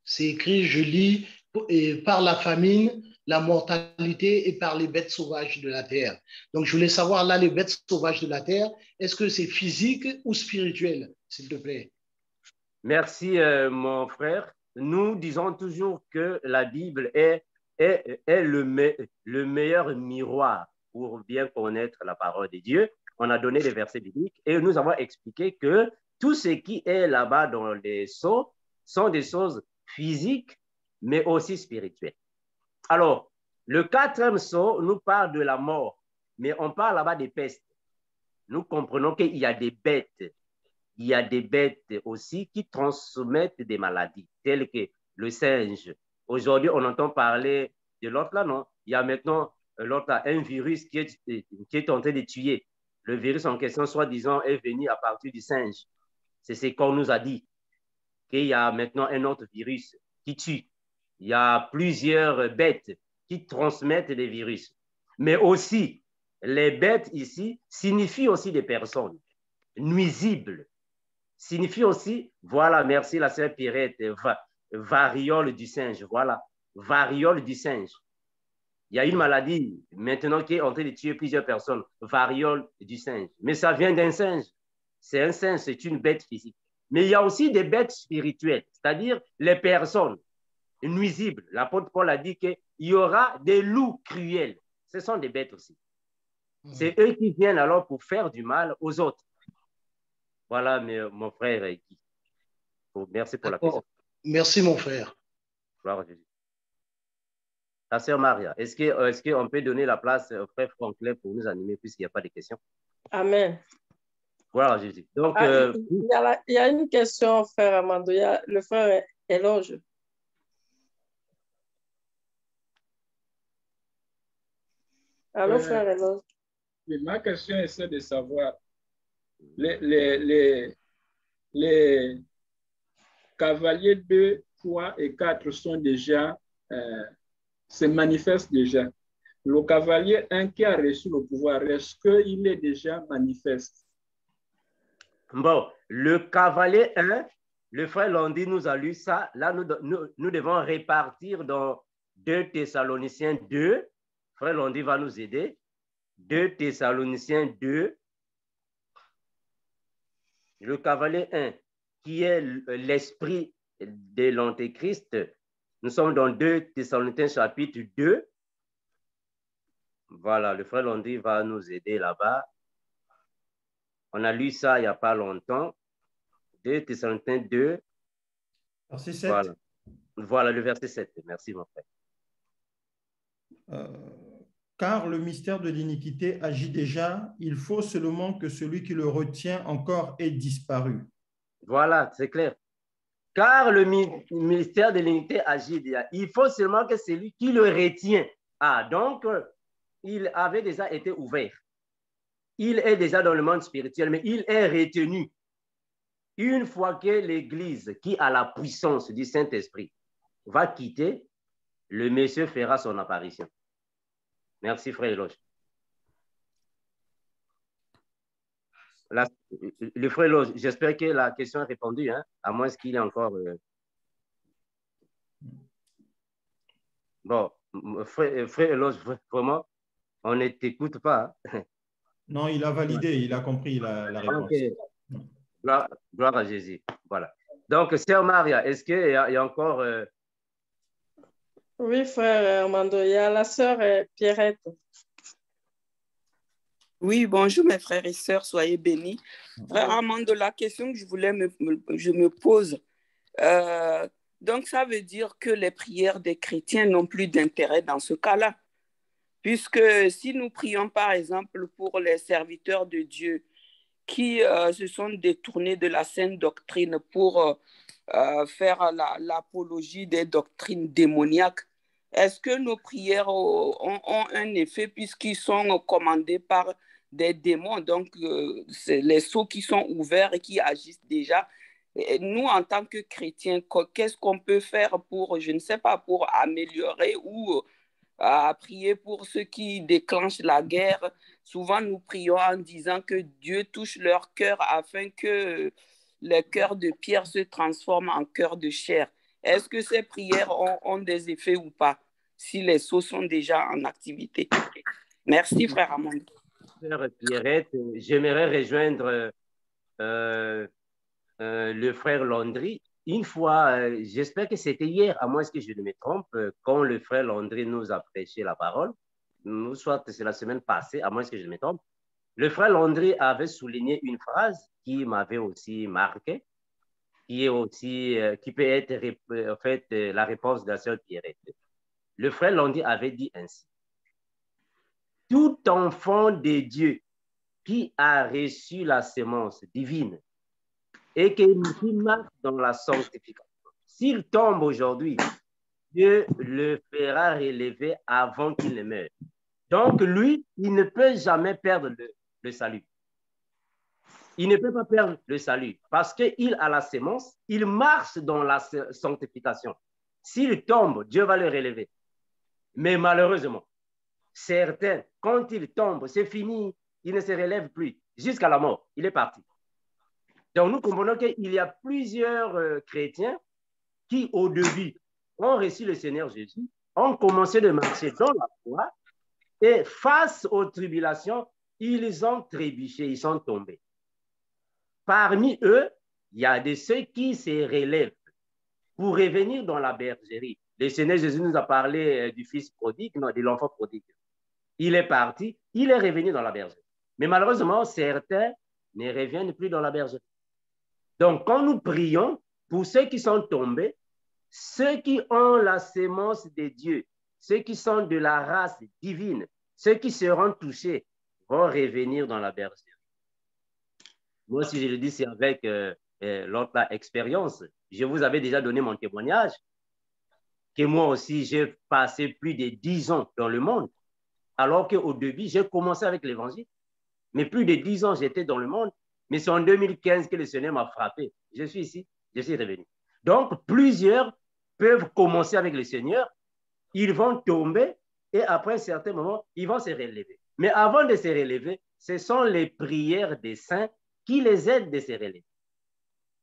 c'est écrit, je lis, et par la famine, la mortalité et par les bêtes sauvages de la terre. Donc, je voulais savoir, là, les bêtes sauvages de la terre, est-ce que c'est physique ou spirituel, s'il te plaît? Merci, mon frère. Nous disons toujours que la Bible est le meilleur miroir pour bien connaître la parole de Dieu. On a donné des versets bibliques et nous avons expliqué que tout ce qui est là-bas dans les sceaux sont des choses physiques, mais aussi spirituelles. Alors, le 4e sceau nous parle de la mort, mais on parle là-bas des pestes. Nous comprenons qu'il y a des bêtes. Il y a des bêtes aussi qui transmettent des maladies, telles que le singe. Aujourd'hui, on entend parler de l'autre là, non? Il y a maintenant l'autre là, un virus qui est en train de tuer. Le virus en question, soi-disant, est venu à partir du singe. C'est ce qu'on nous a dit, qu'il y a maintenant un autre virus qui tue. Il y a plusieurs bêtes qui transmettent des virus. Mais aussi, les bêtes ici signifient aussi des personnes nuisibles. Signifie aussi, voilà, merci la sœur Pierrette, variole du singe, voilà, variole du singe. Il y a une maladie maintenant qui est en train de tuer plusieurs personnes, variole du singe. Mais ça vient d'un singe. C'est un singe, c'est une bête physique. Mais il y a aussi des bêtes spirituelles, c'est-à-dire les personnes nuisibles. L'apôtre Paul a dit qu'il y aura des loups cruels. Ce sont des bêtes aussi. C'est eux qui viennent alors pour faire du mal aux autres. Voilà, mon frère Guy. Merci pour la question. Merci, mon frère. Gloire à Jésus. La sœur Maria, est-ce qu'on peut donner la place au frère Franklin pour nous animer puisqu'il n'y a pas de questions? Amen. Gloire à Jésus. Donc, il y a une question, frère Armando. Il y a le frère Éloge. Allô, frère Éloge. Ma question est de savoir, les les cavaliers 2, 3 et 4 sont déjà, se manifestent déjà. Le cavalier 1 qui a reçu le pouvoir, est-ce qu'il est déjà manifeste? Bon, le cavalier 1, le frère Landy nous a lu ça. Là, nous devons répartir dans 2 Thessaloniciens 2. Frère Landy va nous aider. 2 Thessaloniciens 2. Le cavalier 1, qui est l'esprit de l'Antéchrist. Nous sommes dans 2 Thessaloniciens chapitre 2. Voilà, le frère Landy va nous aider là-bas. On a lu ça il n'y a pas longtemps. 2 Thessaloniciens 2. Verset 7. Voilà. Voilà le verset 7. Merci, mon frère. Car le mystère de l'iniquité agit déjà, il faut seulement que celui qui le retient encore ait disparu. Voilà, c'est clair. Car le mystère de l'iniquité agit déjà, il faut seulement que celui qui le retient. Ah, donc, il avait déjà été ouvert. Il est déjà dans le monde spirituel, mais il est retenu. Une fois que l'Église, qui a la puissance du Saint-Esprit, va quitter, le Messie fera son apparition. Merci, frère Eloge. Le frère Eloge, j'espère que la question est répondue, hein, à moins qu'il y ait encore... Bon, frère Eloge, vraiment, on ne t'écoute pas. Hein? Non, il a validé, il a compris la réponse. Okay. Gloire à Jésus. Voilà. Donc, sœur Maria, est-ce qu'il y a encore... Oui, frère Armando, il y a la sœur Pierrette. Oui, bonjour mes frères et sœurs, soyez bénis. Frère Armando, la question que je me pose, donc ça veut dire que les prières des chrétiens n'ont plus d'intérêt dans ce cas-là. Puisque si nous prions par exemple pour les serviteurs de Dieu qui se sont détournés de la sainte doctrine pour faire l'apologie des doctrines démoniaques, est-ce que nos prières ont un effet puisqu'ils sont commandés par des démons? Donc, c'est les sceaux qui sont ouverts et qui agissent déjà. Et nous, en tant que chrétiens, qu'est-ce qu'on peut faire pour, je ne sais pas, pour améliorer ou à prier pour ceux qui déclenchent la guerre? Souvent, nous prions en disant que Dieu touche leur cœur afin que les cœurs de pierre se transforment en cœurs de chair. Est-ce que ces prières ont des effets ou pas, si les sceaux sont déjà en activité? Merci, frère Amand. Frère Pierrette, j'aimerais rejoindre le frère Landry. Une fois, j'espère que c'était hier, à moins que je ne me trompe, quand le frère Landry nous a prêché la parole, soit c'est la semaine passée, à moins que je ne me trompe, le frère Landry avait souligné une phrase qui m'avait aussi marqué, qui est aussi, qui peut être en fait la réponse de la sœur Pierrette. Le frère Landry avait dit ainsi: tout enfant de Dieu qui a reçu la sémence divine et qui marche dans la sanctification, s'il tombe aujourd'hui, Dieu le fera relever avant qu'il ne meure. Donc, lui, il ne peut jamais perdre le salut. Il ne peut pas perdre le salut parce qu'il a la sémence, il marche dans la sanctification. S'il tombe, Dieu va le relever. Mais malheureusement, certains, quand ils tombent, c'est fini, ils ne se relèvent plus jusqu'à la mort. Il est parti. Donc, nous comprenons qu'il y a plusieurs chrétiens qui, au début, ont reçu le Seigneur Jésus, ont commencé de marcher dans la foi et face aux tribulations, ils ont trébuché, ils sont tombés. Parmi eux, il y a de ceux qui se relèvent pour revenir dans la bergerie. Le Seigneur Jésus nous a parlé du fils prodigue, non, de l'enfant prodigue. Il est parti, il est revenu dans la bergerie. Mais malheureusement, certains ne reviennent plus dans la bergerie. Donc, quand nous prions pour ceux qui sont tombés, ceux qui ont la sémence de Dieu, ceux qui sont de la race divine, ceux qui seront touchés, vont revenir dans la bergerie. Moi, si je le dis, c'est avec l'autre expérience. Je vous avais déjà donné mon témoignage, que moi aussi, j'ai passé plus de 10 ans dans le monde, alors qu'au début, j'ai commencé avec l'évangile. Mais plus de 10 ans, j'étais dans le monde. Mais c'est en 2015 que le Seigneur m'a frappé. Je suis ici, je suis revenu. Donc, plusieurs peuvent commencer avec le Seigneur, ils vont tomber et après un certain moment, ils vont se relever. Mais avant de se relever, ce sont les prières des saints qui les aident de se relever.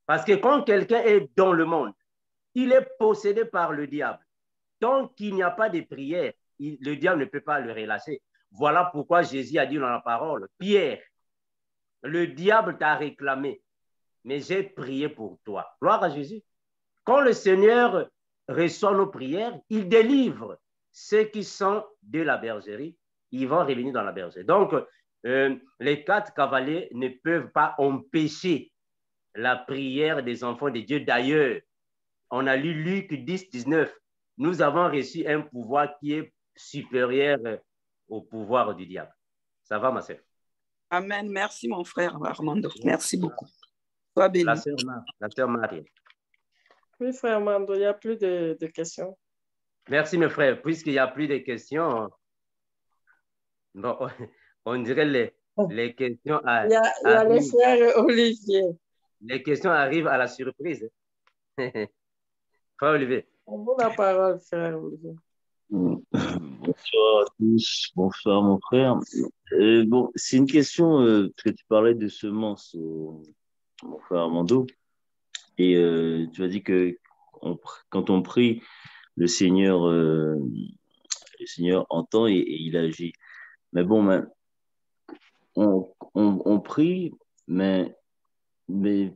Parce que quand quelqu'un est dans le monde, il est possédé par le diable. Tant qu'il n'y a pas de prière, le diable ne peut pas le relâcher. Voilà pourquoi Jésus a dit dans la parole, Pierre, le diable t'a réclamé, mais j'ai prié pour toi. Gloire à Jésus. Quand le Seigneur reçoit nos prières, il délivre ceux qui sont de la bergerie. Ils vont revenir dans la bergerie. Donc, les 4 cavaliers ne peuvent pas empêcher la prière des enfants de Dieu. D'ailleurs, on a lu Luc 10, 19. Nous avons reçu un pouvoir qui est supérieur au pouvoir du diable. Ça va, ma sœur? Amen. Merci, mon frère Armando. Merci beaucoup. Sois béni. La sœur Marie. Oui, frère Armando, il n'y a plus de questions. Merci, mes frères. Puisqu'il n'y a plus de questions, bon, on dirait les questions. Il y a le frère Olivier. Les questions arrivent à la surprise. Frère Olivier. On vous la parole, frère Olivier. Bonsoir à tous, bonsoir mon frère. Bon, c'est une question, parce que tu parlais de semences, mon frère Armando, et tu as dit que quand on prie, le Seigneur entend et il agit. Mais bon, on prie, mais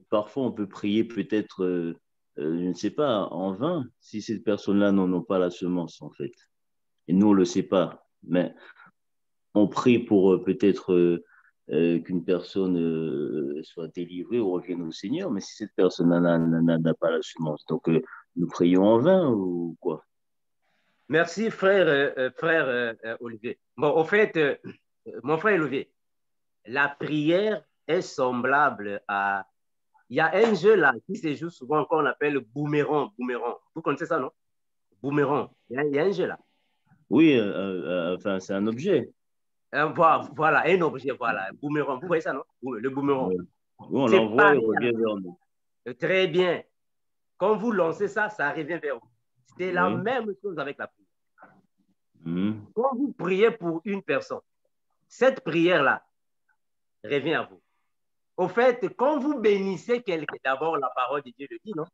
parfois on peut prier peut-être, je ne sais pas, en vain, si ces personnes-là n'ont pas la semence, en fait. Et nous, on ne le sait pas. Mais on prie pour peut-être qu'une personne soit délivrée ou revienne au Seigneur, mais si cette personne-là n'a pas la semence, donc nous prions en vain ou quoi? Merci, frère Olivier. Bon, au fait, mon frère Olivier, la prière est semblable à... Il y a un jeu là qui se joue souvent qu'on appelle boomerang. Vous connaissez ça, non? Boomerang. Il y a un jeu là. Oui, enfin, c'est un objet. Voilà, un objet, voilà. Boomerang. Vous voyez ça, non? Le boomerang. Oui, on l'envoie et il revient vers nous. Très bien. Quand vous lancez ça, ça revient vers vous. C'est la même chose avec la prière. Quand vous priez pour une personne, cette prière-là revient à vous. Au fait, quand vous bénissez quelqu'un, d'abord la parole de Dieu le dit, non?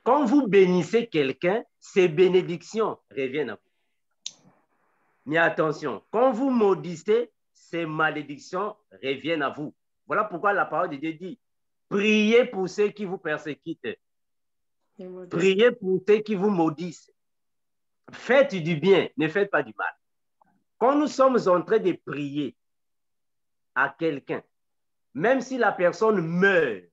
Quand vous bénissez quelqu'un, ces bénédictions reviennent à vous. Mais attention, quand vous maudissez, ces malédictions reviennent à vous. Voilà pourquoi la parole de Dieu dit, priez pour ceux qui vous persécutent. Priez pour ceux qui vous maudissent. Faites du bien, ne faites pas du mal. Quand nous sommes en train de prier à quelqu'un, même si la personne meurt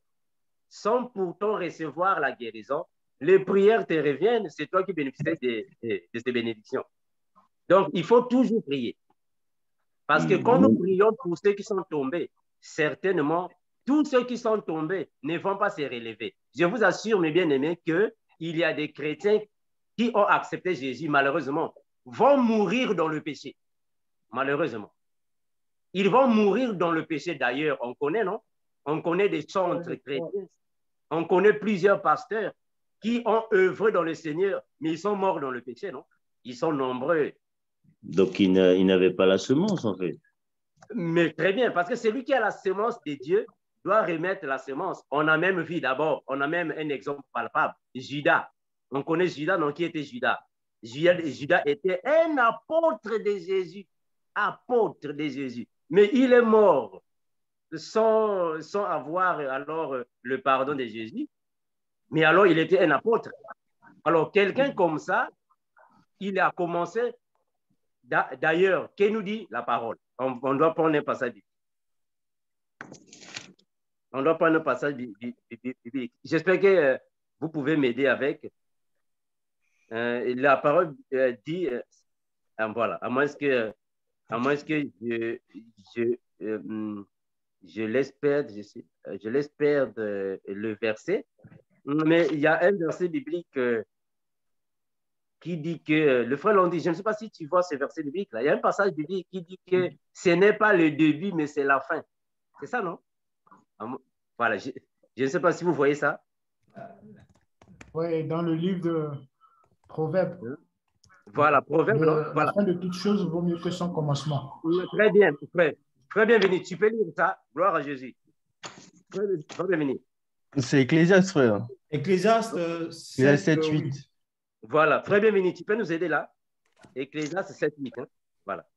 sans pourtant recevoir la guérison, les prières te reviennent, c'est toi qui bénéficies de ces bénédictions. Donc, il faut toujours prier. Parce que quand nous prions pour ceux qui sont tombés, certainement, tous ceux qui sont tombés ne vont pas se relever. Je vous assure, mes bien-aimés, qu'il y a des chrétiens qui ont accepté Jésus, malheureusement, vont mourir dans le péché. Malheureusement. Ils vont mourir dans le péché d'ailleurs. On connaît, non? On connaît des chantres chrétiens. On connaît plusieurs pasteurs qui ont œuvré dans le Seigneur, mais ils sont morts dans le péché, non? Ils sont nombreux. Donc, ils n'avaient pas la semence, en fait. Mais très bien, parce que celui qui a la semence de Dieu doit remettre la semence. On a même vu d'abord, on a même un exemple palpable, Judas. On connaît Judas, non? Qui était Judas? Judas était un apôtre de Jésus. Apôtre de Jésus. Mais il est mort sans avoir alors le pardon de Jésus. Mais alors, il était un apôtre. Alors, quelqu'un comme ça, il a commencé, d'ailleurs, qu'est-ce nous dit la parole? On doit prendre un passage biblique. On doit prendre un passage biblique. J'espère que vous pouvez m'aider avec. La parole dit, voilà, à moins que je laisse perdre le verset, mais il y a un verset biblique qui dit que, le frère Londi, je ne sais pas si tu vois ce verset biblique là, il y a un passage biblique qui dit que ce n'est pas le début, mais c'est la fin. C'est ça, non? Voilà, je ne sais pas si vous voyez ça. Oui, dans le livre de Proverbes. Voilà, Proverbe. La fin de toute chose vaut mieux que son commencement. Très bien, très bienvenue. Tu peux lire ça. Gloire à Jésus. Très bienvenue. C'est Ecclésiaste, frère. Ecclésiaste 7, 8. Voilà, très bienvenue. Tu peux nous aider là? Ecclésiaste 7, 8. Hein? Voilà.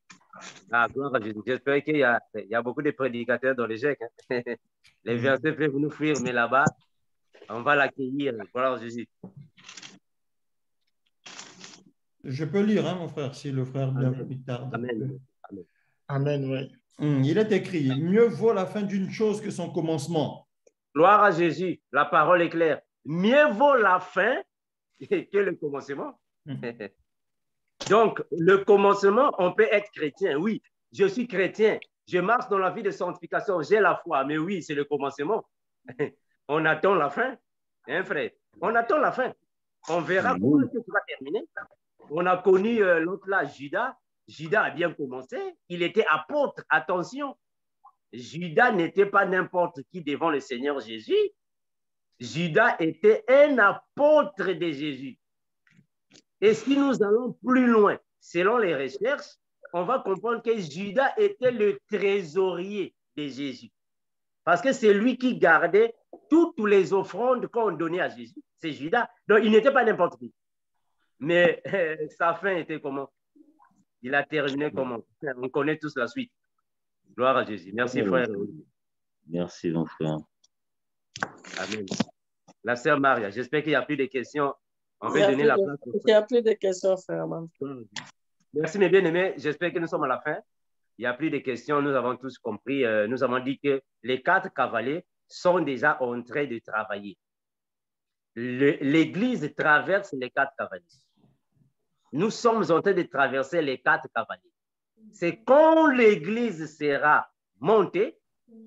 Ah, gloire à Jésus. J'espère qu'il y a beaucoup de prédicateurs dans les GEC. Hein? Les versets peuvent nous fuir, mais là-bas, on va l'accueillir. Gloire à Jésus. Je peux lire, hein, mon frère, si le frère vient plus tard. Amen. Amen, oui. Il est écrit, mieux vaut la fin d'une chose que son commencement. Gloire à Jésus. La parole est claire. Mieux vaut la fin que le commencement. Donc, le commencement, on peut être chrétien. Oui, je suis chrétien. Je marche dans la vie de sanctification. J'ai la foi. Mais oui, c'est le commencement. On attend la fin. Hein, frère? On attend la fin. On verra comment tu vas terminer. On a connu l'autre là, Judas. Judas a bien commencé. Il était apôtre. Attention. Judas n'était pas n'importe qui devant le Seigneur Jésus. Judas était un apôtre de Jésus. Et si nous allons plus loin, selon les recherches, on va comprendre que Judas était le trésorier de Jésus. Parce que c'est lui qui gardait toutes les offrandes qu'on donnait à Jésus. C'est Judas. Donc, il n'était pas n'importe qui. Mais sa fin était comment? Il a terminé comment? On connaît tous la suite. Gloire à Jésus. Merci, frère. Merci, mon frère. Amen. La sœur Maria, j'espère qu'il n'y a plus de questions. On va donner la place. Il n'y a plus de questions, frère. Merci, mes bien-aimés. J'espère que nous sommes à la fin. Il n'y a plus de questions. Nous avons tous compris. Nous avons dit que les 4 cavaliers sont déjà en train de travailler. L'Église traverse les 4 cavaliers. Nous sommes en train de traverser les 4 cavaliers. C'est quand l'Église sera montée,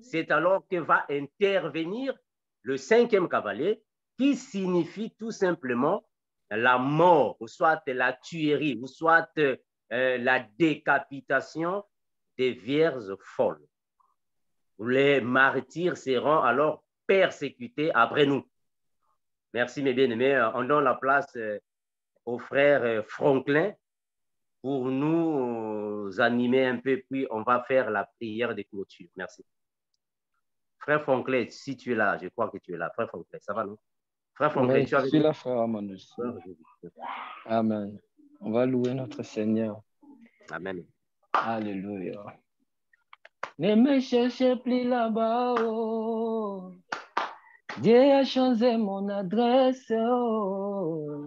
c'est alors que va intervenir le 5e cavalier, qui signifie tout simplement la mort, ou soit la tuerie, ou soit la décapitation des vierges folles. Les martyrs seront alors persécutés après nous. Merci, mes bien-aimés. On donne la place au frère Franklin pour nous animer un peu, puis on va faire la prière de clôture. Merci. Frère Franklin, si tu es là, je crois que tu es là. Frère Franklin, ça va, non? Frère Franklin, oui, tu as je suis là, frère Armando. Amen. On va louer notre Seigneur. Amen. Alléluia. Ne me cherchez plus là-bas, oh. Dieu a changé mon adresse, oh.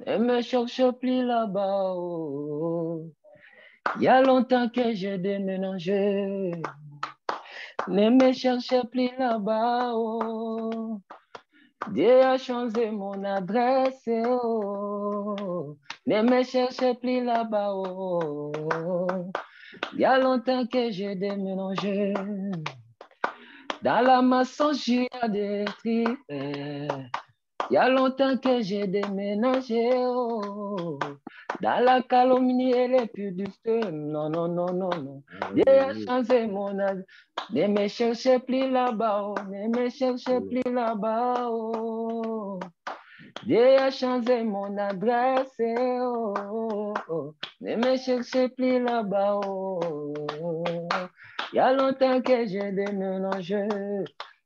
Ne me cherchez plus là-bas, oh. Il y a longtemps que j'ai déménagé. Ne me cherchez plus là-bas, oh. Dieu a changé mon adresse, oh. Ne me cherchez plus là-bas, oh. Il y a longtemps que j'ai déménagé. Dans la maçonnerie, il y a des tripes. Il y a longtemps que j'ai déménagé, oh. Dans la calomnie et les pudiques. Non, non, non, non, non. Dieu a changé mon adresse. Ne me cherchez plus là-bas, oh. Ne me cherchez plus là-bas, oh. Dieu a changé mon adresse, oh, oh. Ne me cherchez plus là-bas, oh. Il y a longtemps que j'ai déménagé.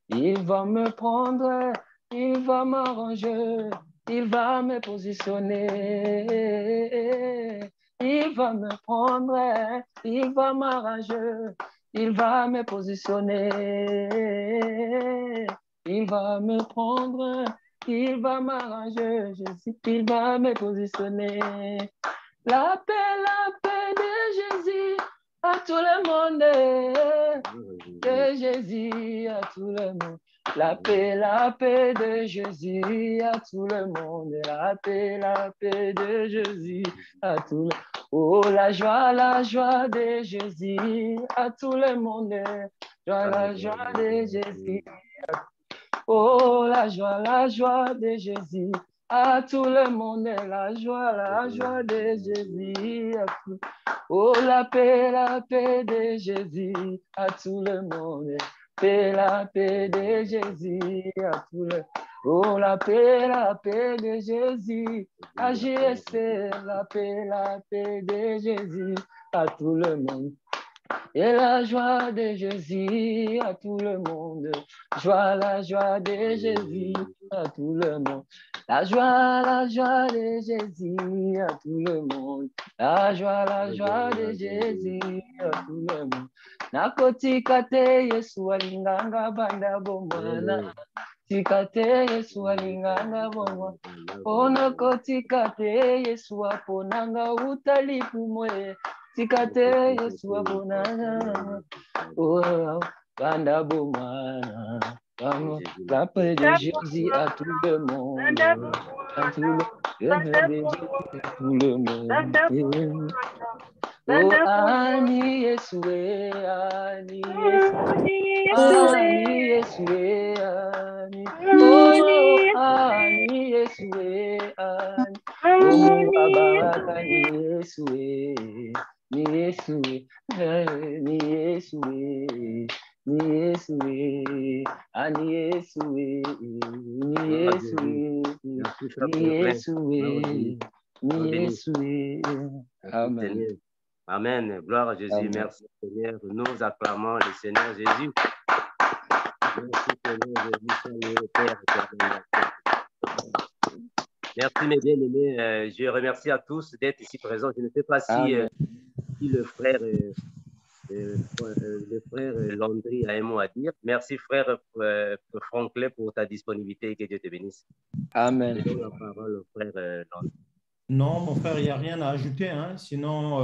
Il va me prendre, il va m'arranger, il va me positionner. Il va me prendre, il va m'arranger, il va me positionner. Il va me prendre, il va m'arranger, je sais qu'il va me positionner. La paix de Jésus à tout le monde. De Jésus à tout le monde. La paix de Jésus à tout le monde. La paix de Jésus à tout le monde. Oh, la joie de Jésus à tout le monde. La joie de Jésus. Oh, la joie de Jésus à tout le monde. La joie de Jésus. Oh, la paix de Jésus à tout le monde. la paix de Jésus à tout le monde. Oh, la paix de Jésus, à GSC, la paix de Jésus à tout le monde. Et la joie de Jésus à tout le monde. La joie de Jésus à tout le monde. La joie de Jésus à tout le monde. La joie de Jésus à tout le monde. Nakotikate Yesu alinganga banda bomana. Tikate Yesu alinganga bomana. Onakotikate Yesu aponanga utalipumwe. Tikate Yesu abonana, oh, banda bomana, la paix de Jésus à tout le monde, à tout le monde. Oh, Ani Yesue, Ani Yesue, Ani, oh, Ani Yesue, Ani, oh, Baba, Ani Yesue. Ni Yesue, ni Yesue, ni Yesue, ani Yesue, ni Yesue, ni Yesue, ni Yesue. Amen. Amen. Gloire à Jésus. Amen. Merci Seigneur. Nous acclamons le Seigneur Jésus. Merci Seigneur Jésus, Père éternel. Merci mes bien-aimés. Je remercie à tous d'être ici présents. Je ne sais pas si le frère Landry a un mot à dire. Merci frère Franklin pour ta disponibilité et que Dieu te bénisse. Amen. Je donne la parole au frère Landry. Non, mon frère, il n'y a rien à ajouter, hein, sinon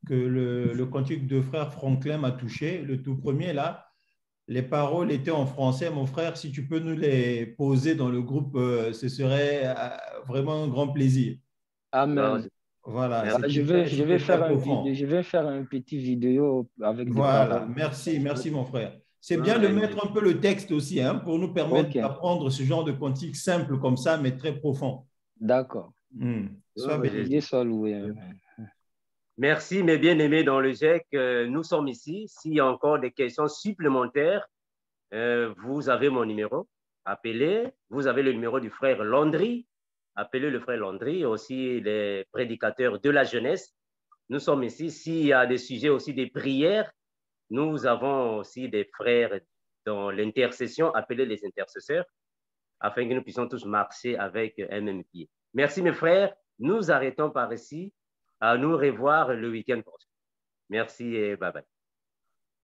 que le cantique de frère Franklin m'a touché, le tout premier là. Les paroles étaient en français. Mon frère, si tu peux nous les poser dans le groupe, ce serait vraiment un grand plaisir. Amen. Voilà. Je vais faire un petit vidéo avec des paroles. Merci mon frère. C'est bien de mettre un peu le texte aussi, hein, pour nous permettre d'apprendre ce genre de cantique simple comme ça, mais très profond. D'accord. Sois béni. Sois loué. Merci, mes bien-aimés dans le GEC. Nous sommes ici. S'il y a encore des questions supplémentaires, vous avez mon numéro. Appelez. Vous avez le numéro du frère Landry. Appelez le frère Landry, aussi les prédicateurs de la jeunesse. Nous sommes ici. S'il y a des sujets aussi des prières, nous avons aussi des frères dans l'intercession. Appelez les intercesseurs afin que nous puissions tous marcher avec un même pied. Merci, mes frères. Nous arrêtons par ici. À nous revoir le week-end prochain. Merci et bye bye.